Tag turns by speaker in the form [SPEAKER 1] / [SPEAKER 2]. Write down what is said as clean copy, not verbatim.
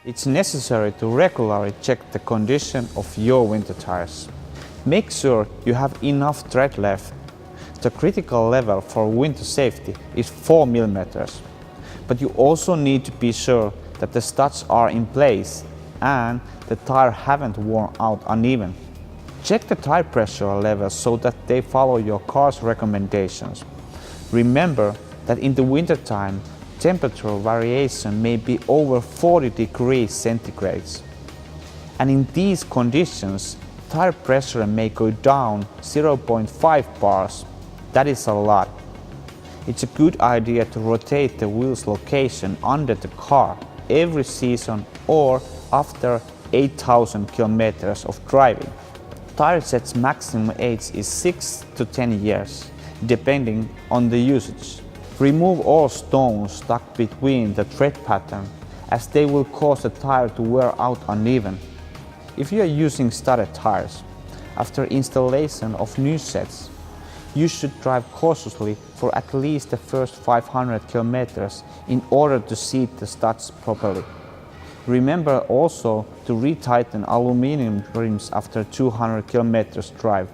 [SPEAKER 1] It's necessary to regularly check the condition of your winter tires. Make sure you have enough tread left. The critical level for winter safety is 4 mm, but you also need to be sure that the studs are in place and the tire haven't worn out uneven. Check the tire pressure levels so that they follow your car's recommendations. Remember that in the wintertime, temperature variation may be over 40 degrees centigrade. And in these conditions, tire pressure may go down 0.5 bars. That is a lot. It's a good idea to rotate the wheel's location under the car every season or after 8,000 kilometers of driving. Tire set's maximum age is 6 to 10 years, depending on the usage. Remove all stones stuck between the tread pattern, as they will cause the tire to wear out uneven. If you are using studded tires, after installation of new sets, you should drive cautiously for at least the first 500 kilometers in order to seat the studs properly. Remember also to retighten aluminium rims after 200 kilometers drive.